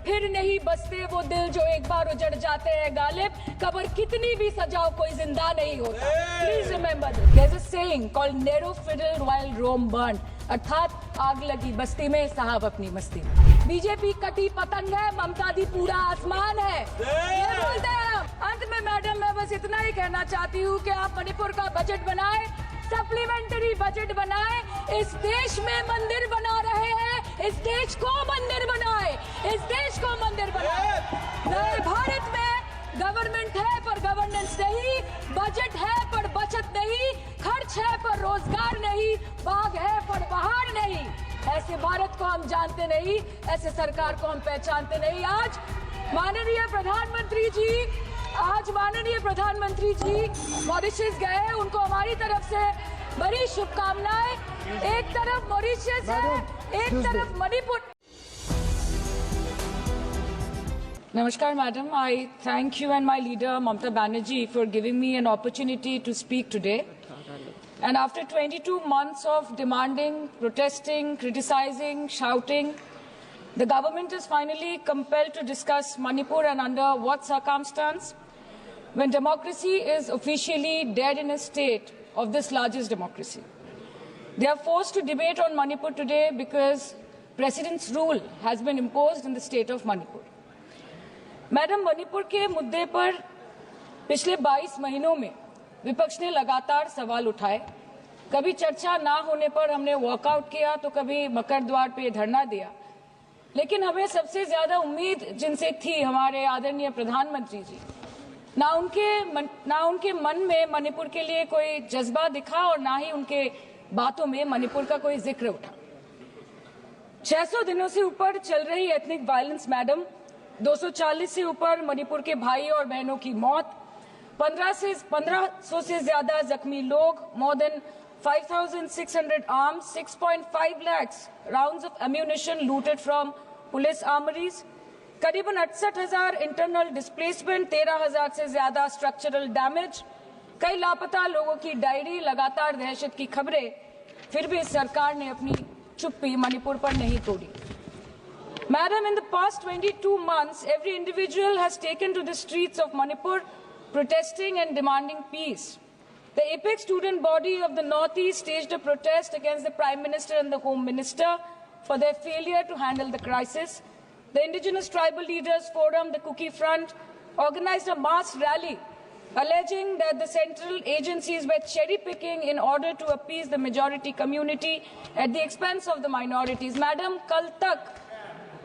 फिर नहीं बसते वो दिल जो एक बार उजड़ जाते हैं गालिब, कब्र कितनी भी सजाओ कोई जिंदा नहीं होता। Please remember this. There is a saying called Nero fiddle while Rome burn, अर्थात आग लगी बस्ती में साहब अपनी मस्ती में। बीजेपी कटी पतंग है, ममता दी पूरा आसमान है, ये बोलते हैं हम। अंत में मैडम मैं बस इतना ही कहना चाहती हूँ कि आप मणिपुर का बजट बनाए, सप्लीमेंट्री बजट बनाए, इस देश में मंदिर बना रहे हैं, इस देश को मंदिर बनाए, इस देश को मंदिर बनाए। नए भारत में गवर्नमेंट है पर गवर्नेंस नहीं, बजट है पर बचत नहीं, खर्च है पर रोजगार नहीं, बाग है पर बहार नहीं। ऐसे भारत को हम जानते नहीं, ऐसे सरकार को हम पहचानते नहीं। आज माननीय प्रधानमंत्री जी मॉरिशस गए, उनको हमारी तरफ से बड़ी शुभकामनाएं। एक तरफ मॉरिशस है, एक तरफ Manipur. Namaskar, madam. I thank you and my leader, Mamata Banerjee, for giving me an opportunity to speak today. And after 22 months of demanding, protesting, criticizing, shouting, the government is finally compelled to discuss Manipur, and under what circumstance? When democracy is officially dead in a state of this largest democracy. They are forced to debate on Manipur today because President's rule has been imposed in the state of Manipur. Madam, Manipur के मुद्दे पर पिछले 22 महीनों में विपक्ष ने लगातार सवाल उठाए। कभी चर्चा ना होने पर हमने वॉकआउट किया, तो कभी मकर द्वार पे धरना दिया। लेकिन हमें सबसे ज्यादा उम्मीद जिनसे थी हमारे आदरणीय प्रधानमंत्री जी, ना उनके मन में मणिपुर के लिए कोई जज्बा दिखा और ना ही उनके बातों में मणिपुर का कोई जिक्र उठा। 600 दिनों से ऊपर चल रही एथनिक वायलेंस मैडम, 240 से ऊपर मणिपुर के भाई और बहनों की मौत, 1500 से ज्यादा जख्मी लोग, more than 5,600 arms, 6.5 lakhs rounds of ammunition looted from police armories, करीबन 68,000 इंटरनल डिस्प्लेसमेंट, 13,000 से ज्यादा स्ट्रक्चरल डैमेज, कई लापता लोगों की डायरी, लगातार दहशत की खबरें। फिर भी सरकार ने अपनी चुप्पी मणिपुर पर नहीं तोड़ी। Madam, in the past 22 months, every individual has taken to the streets of Manipur protesting and demanding peace. The apex student body of the Northeast staged a protest against the Prime Minister and the Home Minister for their failure to handle the crisis. The Indigenous Tribal Leaders Forum, the Kuki Front, organized a mass rally alleging that the central agencies were cherry-picking in order to appease the majority community at the expense of the minorities. Madam, kal tak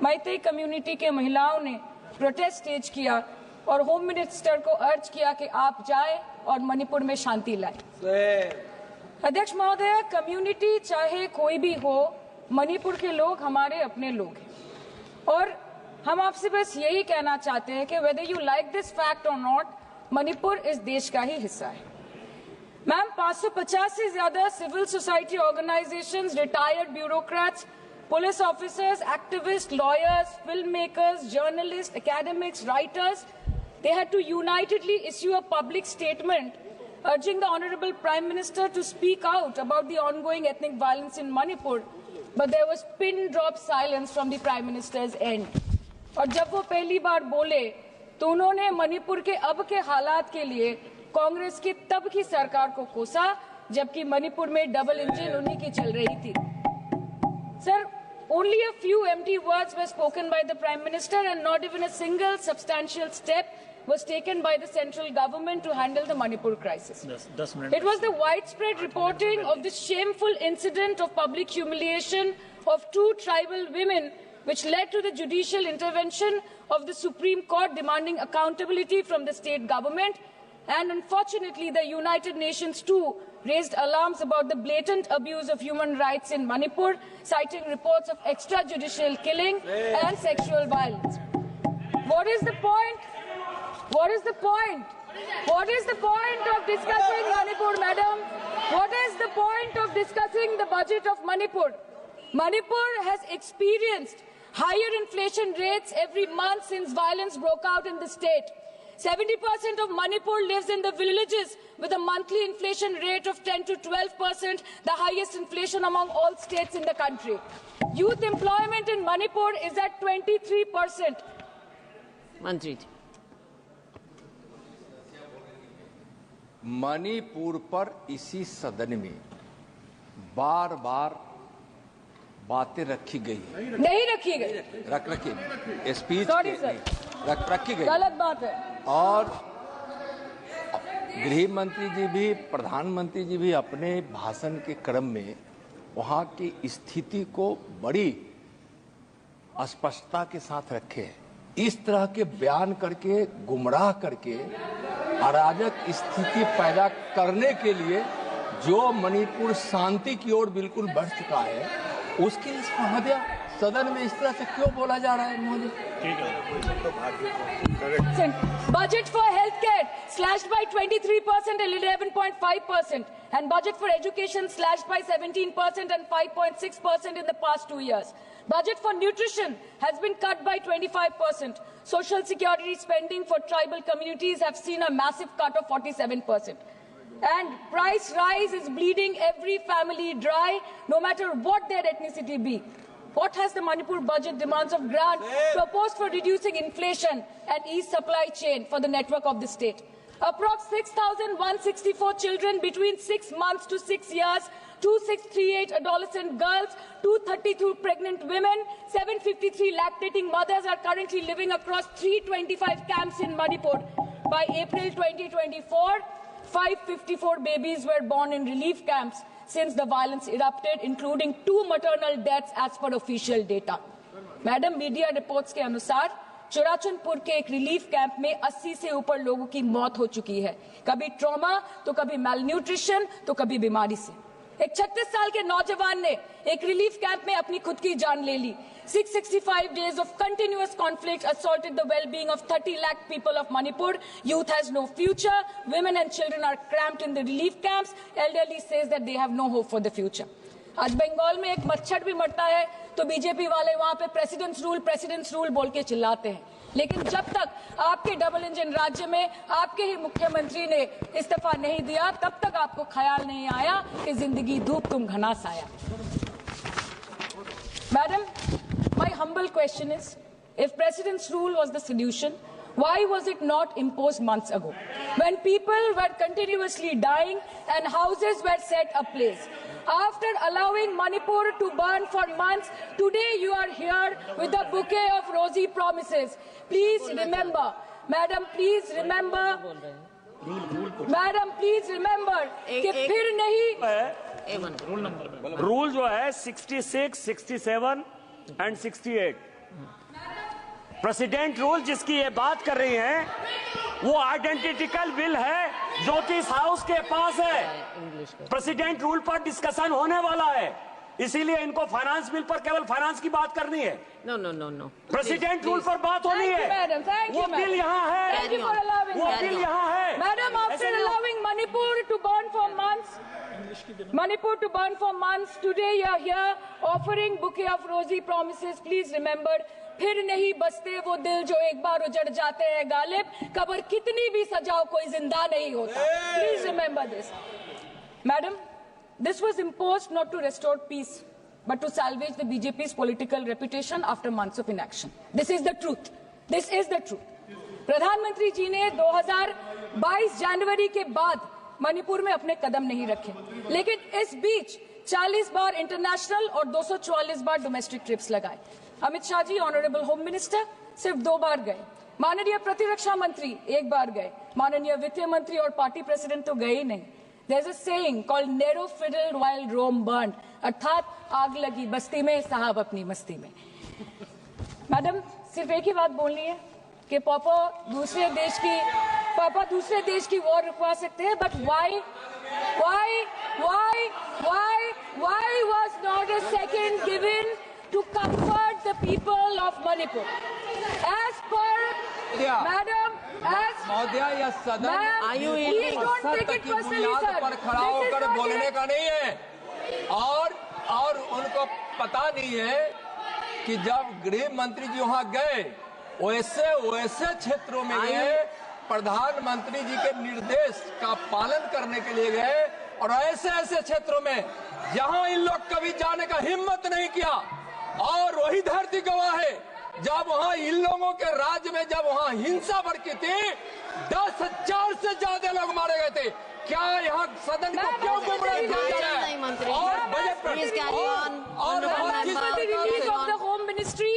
Meitei community के महिलाओं ने protest stage किया और home minister को अर्ज किया कि आप जाएं और मणिपुर में शांति लाएं। अध्यक्ष महोदय, कम्युनिटी चाहे कोई भी हो, मणिपुर के लोग हमारे अपने लोग हैं और हम आपसे बस यही कहना चाहते हैं कि whether you like this fact और नॉट, मणिपुर इस देश का ही हिस्सा है। मैम, 550 से ज्यादा civil society organisations, retired bureaucrats, police officers, activists, lawyers, filmmakers, journalists, academics, writers, they had to unitedly issue a public statement urging the Honorable Prime Minister to speak out about the ongoing ethnic violence in Manipur, but there was pin-drop silence from the Prime Minister's end. और जब वो पहली बार बोले तो उन्होंने मणिपुर के अब के हालात के लिए कांग्रेस की तब की सरकार को कोसा, जबकि मणिपुर में डबल इंजन उन्हीं की चल रही थी। Sir, only a few empty words were spoken by the Prime Minister and not even a single substantial step was taken by the central government to handle the Manipur crisis. It was the widespread reporting of this shameful incident of public humiliation of 2 tribal women which led to the judicial intervention of the Supreme Court demanding accountability from the state government. And unfortunately, the United Nations too raised alarms about the blatant abuse of human rights in Manipur, citing reports of extrajudicial killing and sexual violence. What is the point? What is the point? What is the point of discussing Manipur, madam? What is the point of discussing the budget of Manipur? Manipur has experienced higher inflation rates every month since violence broke out in the state. 70% of Manipur lives in the villages with a monthly inflation rate of 10 to 12%, the highest inflation among all states in the country. Youth employment in Manipur is at 23%. मंत्री जी, मणिपुर पर इसी सदन में बार बार बातें रखी गई, नहीं रखी गई, रखी स्पीच रखी गई, गलत बात है। और गृह मंत्री जी भी, प्रधानमंत्री जी भी अपने भाषण के क्रम में वहां की स्थिति को बड़ी स्पष्टता के साथ रखे हैं। इस तरह के बयान करके, गुमराह करके अराजक स्थिति पैदा करने के लिए जो मणिपुर शांति की ओर बिल्कुल बढ़ चुका है, उसके लिए सदन में इस तरह से क्यों बोला जा रहा है Modi? Budget for healthcare slashed by 23% and 11.5%, and budget for education slashed by 17% and 5.6% in the past 2 years. Budget for nutrition has been cut by 25%. Social security spending for tribal communities have seen a massive cut of 47%. And price rise is bleeding every family dry, no matter what their ethnicity be. What has the Manipur budget demands of grant proposed for reducing inflation and ease supply chain for the network of the state? Approx 6,164 children between 6 months to 6 years, 2,638 adolescent girls, 232 pregnant women, 753 lactating mothers are currently living across 325 camps in Manipur. By April 2024, 554 babies were born in relief camps since the violence erupted, including 2 maternal deaths as per official data. Madam, media reports के अनुसार चुराचंदपुर के एक relief camp में 80 से ऊपर लोगों की मौत हो चुकी है, कभी ट्रॉमा तो कभी मैलन्यूट्रिशन तो कभी बीमारी से। एक 36 साल के नौजवान ने एक रिलीफ कैंप में अपनी खुद की जान ले ली। 665 days of continuous conflict assaulted the well-being of 30 lakh people of Manipur. Youth has no future. Women and children are cramped in the relief camps. Elderly says that they have no hope for the future. आज बंगाल में एक मच्छर भी मरता है तो BJP वाले वहां पे प्रेसिडेंट्स रूल बोल के चिल्लाते हैं, लेकिन जब तक आपके डबल इंजन राज्य में आपके ही मुख्यमंत्री ने इस्तीफा नहीं दिया, तब तक आपको ख्याल नहीं आया कि जिंदगी धूप तुम घनास आया। Madam, my humble question is, if president's rule was the solution, why was it not imposed months ago, when people were continuously dying and houses were set ablaze? After allowing Manipur to burn for months, today you are here with a bouquet of rosy promises. Please remember, Madam, please remember, Madam, please remember कि फिर नहीं rule जो है 66, 67 and 68 president rule जिसकी ये बात कर रही हैं, वो आइडेंटिकल बिल है जो कि इस हाउस के पास है। प्रेसिडेंट रूल पर डिस्कशन होने वाला है, इसीलिए इनको फाइनेंस बिल पर केवल फाइनेंस की बात करनी है। नो प्रेसिडेंट रूल पर बात होनी है। वो बिल यहाँ है, वो बिल यहाँ है। Madam, after allowing Manipur to burn for months, today you are here offering bouquet of rosy promises. Please remember, फिर नहीं बसते वो दिल जो एक बार उजड़ जाते हैं गालिब, कब्र कितनी भी सजाओ कोई जिंदा नहीं होता। Please remember this. Madam, this was imposed not to restore peace, but to salvage the BJP's political reputation after months of inaction. This is the truth. This is the truth. प्रधानमंत्री जी ने 2022 जनवरी के बाद मणिपुर में अपने कदम नहीं रखे, लेकिन इस बीच 40 बार इंटरनेशनल और 244 बार डोमेस्टिक ट्रिप्स लगाए। Amit Shah ji, honourable home minister, सिर्फ 2 बार गए। माननीय प्रतिरक्षा मंत्री 1 बार गए। माननीय वित्त मंत्री और पार्टी प्रेसिडेंट तो गए ही नहीं। There's a saying called narrow fiddle while Rome burned, अर्थात आग लगी बस्ती में, साहब अपनी मस्ती में। मैडम, सिर्फ एक ही बात बोलनी है कि पापा दूसरे देश की वॉर रुकवा सकते हैं, but why was not a second given to comfort the people of Manipur? As per Madam, महोदया, यह सदन please don't take it personally, sir. पर खड़ा होकर बोलने का नहीं है, और उनको पता नहीं है कि जब गृह मंत्री जी वहां गए, वैसे क्षेत्रों में गए प्रधानमंत्री जी के निर्देश का पालन करने के लिए गए और ऐसे ऐसे क्षेत्रों में जहां इन लोग कभी जाने का हिम्मत नहीं किया, और वही धरती गवाह है जब वहां इन लोगों के राज्य में जब वहां हिंसा भड़की थी, 10,000 से ज्यादा लोग मारे गए थे। क्या यहाँ सदन को क्यों गुमराह किया जा रहा है? और बजट पर the Home Ministry,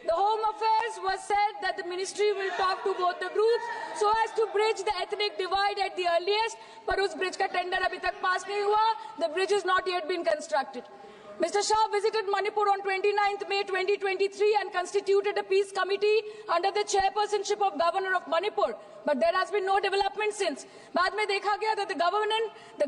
the Home Affairs was said that the ministry will talk to both the groups so as to bridge the ethnic divide at the earliest. पर उस ब्रिज का टेंडर अभी तक पास नहीं हुआ. The bridge has not yet been constructed. Mr. Shah visited Manipur on 29th May 2023 and constituted a peace committee under the chairpersonship of Governor of Manipur. But there has been no development since. बाद में देखा गया that the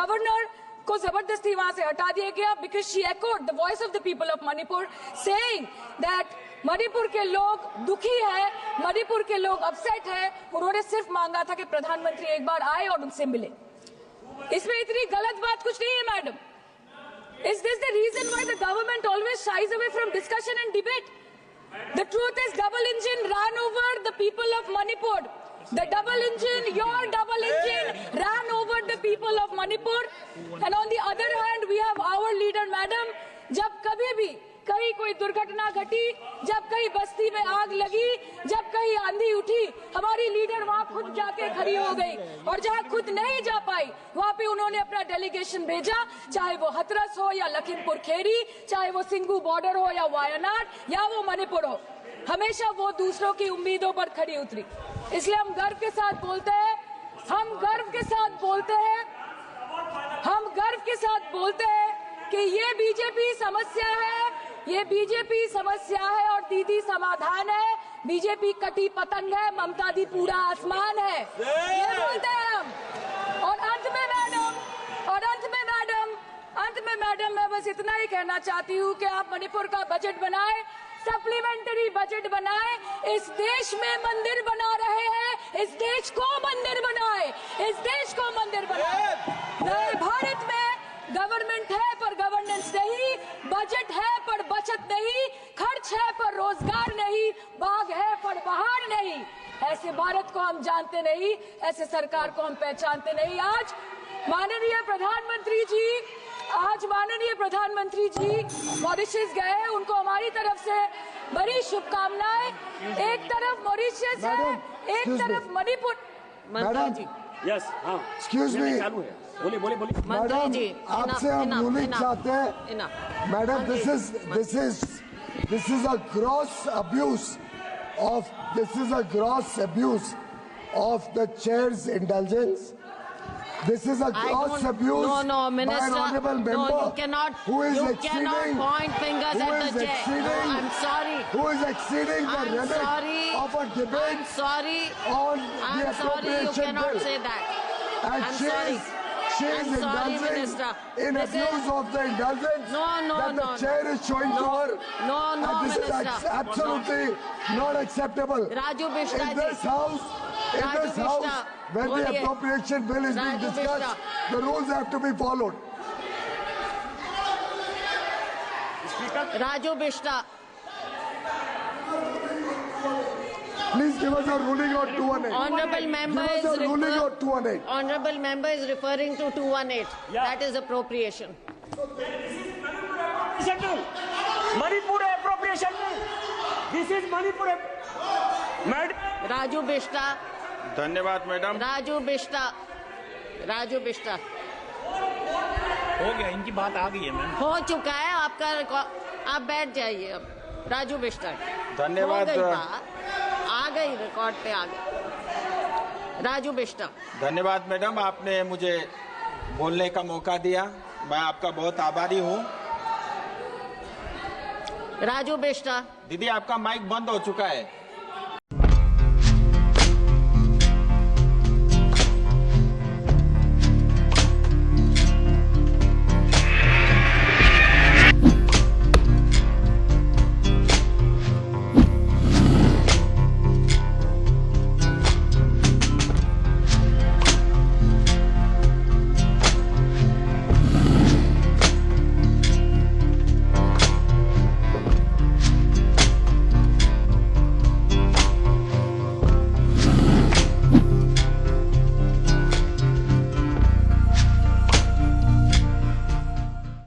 governor को जबरदस्ती वहां से हटा दिया गया because she echoed the voice of the people of Manipur saying that Manipur के लोग दुखी है, मणिपुर के लोग अपसेट है. उन्होंने सिर्फ मांगा था कि प्रधानमंत्री एक बार आए और उनसे मिले. इसमें इतनी गलत बात कुछ नहीं है madam. Is this the reason why the government always shies away from discussion and debate? The truth is double engine ran over the people of Manipur. The double engine, your double engine ran over the people of Manipur. And on the other hand, we have our leader, madam. जब कभी भी कहीं कोई दुर्घटना घटी, जब कहीं बस्ती में आग लगी, जब कहीं आंधी उठी, हमारी लीडर वहां खुद जाके खड़ी हो गई. और जहां खुद नहीं जा पाई, वहां पे उन्होंने अपना डेलीगेशन भेजा, चाहे वो हथरस हो या लखीमपुर खेरी, चाहे वो सिंगू बॉर्डर हो या वायनाड या वो मणिपुर हो. हमेशा वो दूसरों की उम्मीदों पर खड़ी उतरी. इसलिए हम गर्व के साथ बोलते हैं, हम गर्व के साथ बोलते हैं, हम गर्व के साथ बोलते हैं कि ये बीजेपी समस्या है, ये बीजेपी समस्या है और दीदी समाधान है. बीजेपी कटी पतंग है, ममता दी पूरा आसमान है. ये बोलते हैं हम. और अंत में मैडम मैं बस इतना ही कहना चाहती हूँ कि आप मणिपुर का बजट बनाएं, सप्लीमेंट्री बजट बनाएं. इस देश में मंदिर बना रहे हैं, इस देश को मंदिर बनाए, इस देश को मंदिर बनाए. नए भारत में गवर्नमेंट है पर गवर्नेंस नहीं, बजट है पर बचत नहीं, खर्च है पर रोजगार नहीं, बाग है पर बहार नहीं. ऐसे भारत को हम जानते नहीं, ऐसे सरकार को हम पहचानते नहीं. आज माननीय प्रधानमंत्री जी मॉरिशस गए, उनको हमारी तरफ से बड़ी शुभकामनाएं. एक तरफ मॉरिशस है, एक तरफ मणिपुर. मंत्री जी, यस, हाँ, एक्सक्यूज मी, बोलिए. मैडम आपसे हम यूनिक चाहते हैं. Madam this is a gross abuse of the chair's indulgence. This is a gross abuse no, Minister, by an honorable member you cannot point fingers at the chair. No, I'm sorry. Who is exceeding the limit of a debate I'm sorry. on the I'm sorry, you appropriation cannot bill. say that. And I'm she sorry. is I'm sorry, indulging Minister. in This abuse is- of the indulgence that the chair is showing to her. No, And this Minister. is absolutely not acceptable. Raju Bishra In ji. this house, Raju Bishra, when the boliye. appropriation bill is being Raju discussed, Bishra. the rules have to be followed. Raju Bishra. Please give us a ruling on 218. Honorable member Give is us a ruling on 218. Honorable member is referring to 218. Yeah. That is appropriation. Manipur appropriation bill. This is Manipur. Madam. Raju Bishra. धन्यवाद madam. Raju Bishra. हो गया, इनकी बात आ गई है ma'am. हो चुका है आपका आप बैठ जाइए अब. राजू बिष्टा. धन्यवाद. हो गई बात, आ गई रिकॉर्ड पे आ गई. राजू बिष्टा. धन्यवाद मैडम, आपने मुझे बोलने का मौका दिया, मैं आपका बहुत आभारी हूँ. राजू बिष्टा. दीदी आपका माइक बंद हो चुका है.